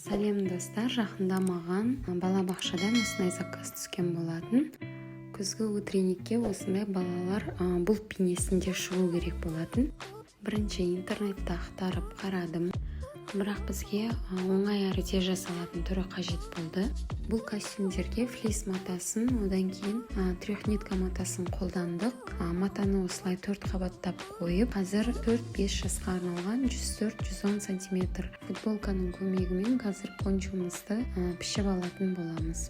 Сәлем достар, жақында маған балабақшадан осындай заказ түскен болатын. Күзгі утренникке осындай балалар бұлт бейнесінде шығу керек болатын. Бірінші интернетті ақтарып қарадым, бірақ бізге оңай әрі тез жасалатын түрі қажет болды. Бұл костюмдерге флис матасын, одан кейін трехнитка матасын қолдандық. Матаны осылай 4 қабаттап қойып, қазір 4-5 жасқа арналған 104-110 см футболканың көмегімен қазір пончомызды пішіп алатын боламыз.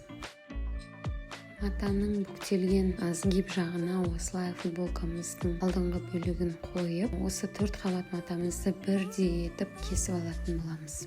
Матаның бүктелген сгиб жағына осылай футболкамыздың алдыңғы бөлігін қойып, осы 4 қабат матамызды бірдей етіп кесіп алатын боламыз.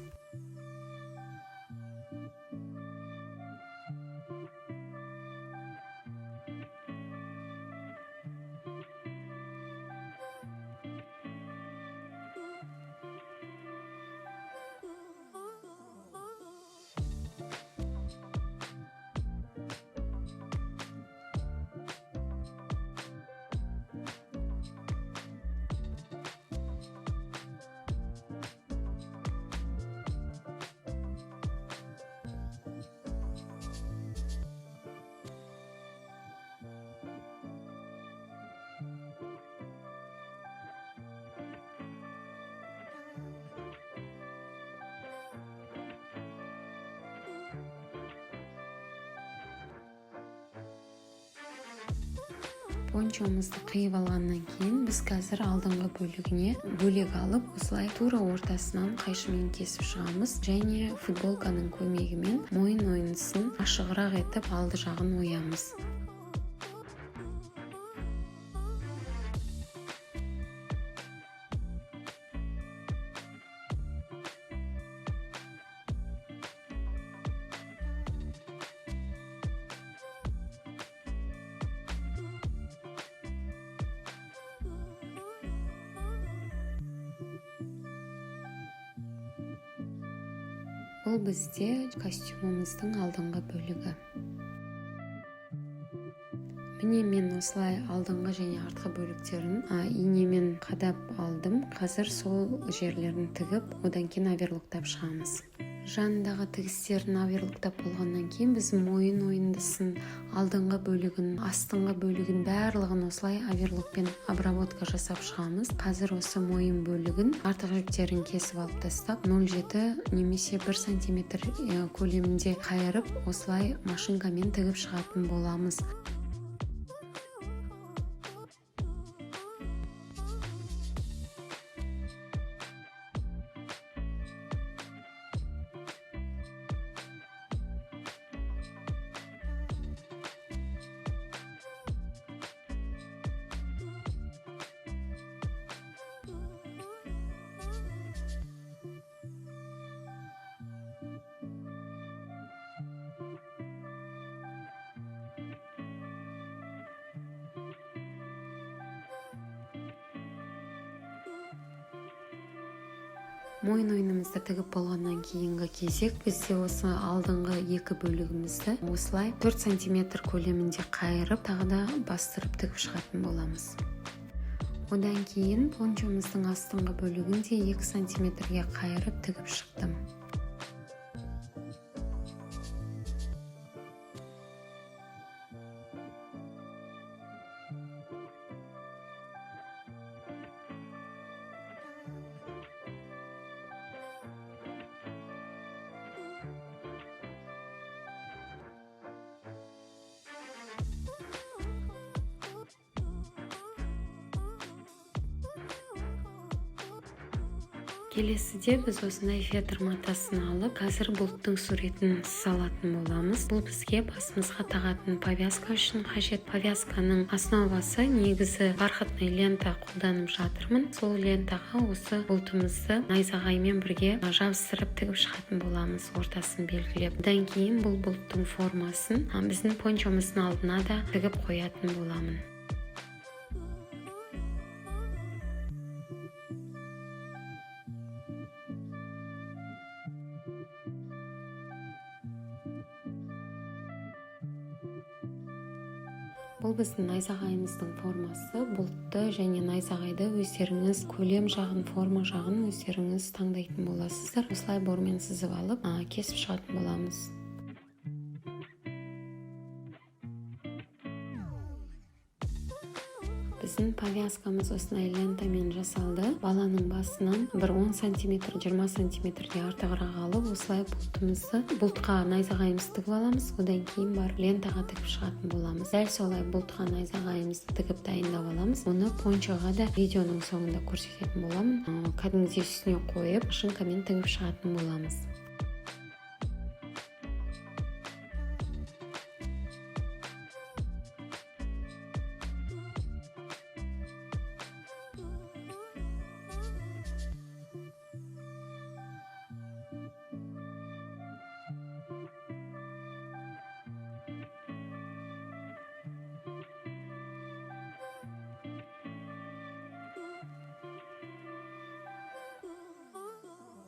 Пончомызды қиып алғаннан кейін біз қазір алдыңғы бөлігіне бөлек алып, осылай тура ортасынан қайшымен кесіп шығамыз және футболканың көмегімен мойын ойынысын ашығырақ етіп алды жағын оямыз. Бұл бізде костюмымыздың алдыңғы бөлігі. Міне мен осылай алдыңғы және артқы бөліктерін инемен қадап алдым. Қазір сол жерлерін тігіп, одан кейін оверлоктап шығамыз. Жанындағы тігістерін оверлоктап болғаннан кейін біз мойын ойындысын, алдыңғы бөлігін, астыңғы бөлігін барлығын осылай оверлокпен обработка жасап шығамыз. Қазір осы мойын бөлігін артық жіптерін кесіп алып тастап, 0,7 немесе 1 см көлемінде қайырып, осылай машинкамен тігіп шығатын боламыз. Мойын ойынымызды тігіп болғаннан кейінгі кезек бізде осы алдыңғы екі бөлігімізді осылай 4 см көлемінде қайырып, тағы да бастырып тігіп шығатын боламыз. Одан кейін пончомыздың астыңғы бөлігін де 2 см-ге қайырып тігіп шықтым. Келесіде біз осындай фетр матасын алып, қазір бұлттың суретін салатын боламыз. Бұл бізге басымызға тағатын повязка үшін қажет. Повязканың основасы негізі бархатный лента қолданып жатырмын. Сол лентаға осы бұлтымызды найзағаймен бірге жабыстырып тігіп шығатын боламыз, ортасын белгілеп. Одан кейін бұл бұлттың формасын біздің пончомыздың алдына да тігіп қоятын боламын. Бұл біздің найзағайымыздың формасы. Бұлтты және найзағайды өздеріңіз көлем жағын, форма жағын өздеріңіз таңдайтын боласыздар. Осылай бормен сызып алып, кесіп шығатын боламыз. Біздің повязкамыз осындай лентамен жасалды. Баланың басынан бір 10 см, 20 см-де артығырақ алып, осылай бұлтқа найзағайымызды тігіп аламыз. Одан кейін барып лентаға тігіп шығатын боламыз. Дәл солай бұлтқа найзағайымызды тігіп дайындап аламыз. Оны пончоға да видеоның соңында көрсететін боламын. Кәдімгідей үстіне қойып, машинкамен тігіп шығатын боламыз.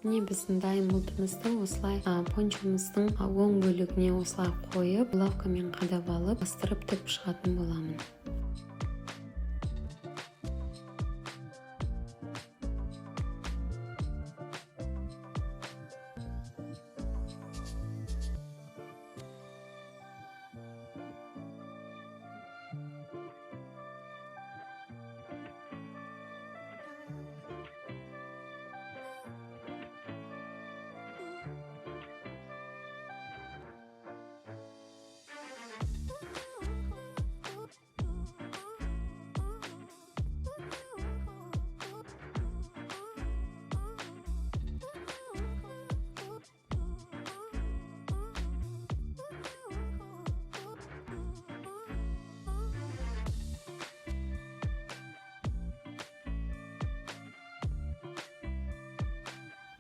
Міне біздің дайын бұлтымызды осылай пончомыздың оң бөлігіне осылай қойып, булавкамен қадап алып, бастырып тігіп шығатын боламын.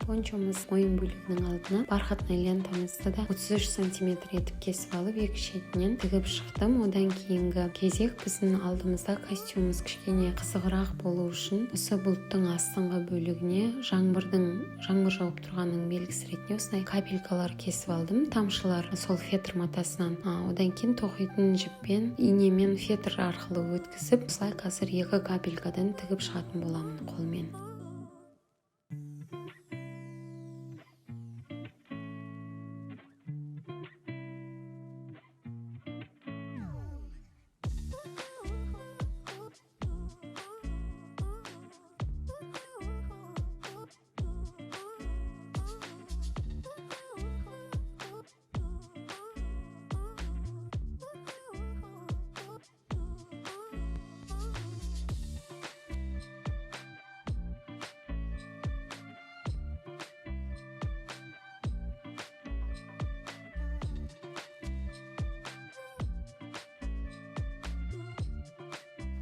Пончомыз мойын бөлігінің алдына бархатный лентамызды да 33 см етіп кесіп алып, екі шетінен тігіп шықтым. Одан кейінгі кезек біздің алдымызда костюмымыз кішкене қызығырақ болу үшін осы бұлттың астыңғы бөлігіне жаңбыр жауып тұрғанның белгісі ретінде осындай капелькалар кесіп алдым. Тамшылар сол фетр матасынан. Одан кейін тоқитын жіппен, инемен фетр арқылы өткізіп, осылай қазір 2 капелькадан тігіп шығатын боламын қолмен.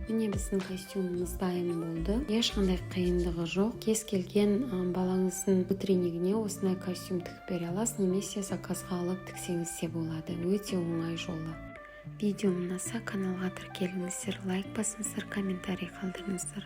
Міне біздің костюмымыз дайын болды. Ешқандай қиындығы жоқ. Кез келген балаңыздың утреннигіне осындай костюм тігіп бере аласыз, немесе заказға алып тіксеңіз де болады. Өте оңай жолы. Видеом ұнаса каналға тіркеліңіздер, лайк басыңыздар, комментарий қалдырыңыздар.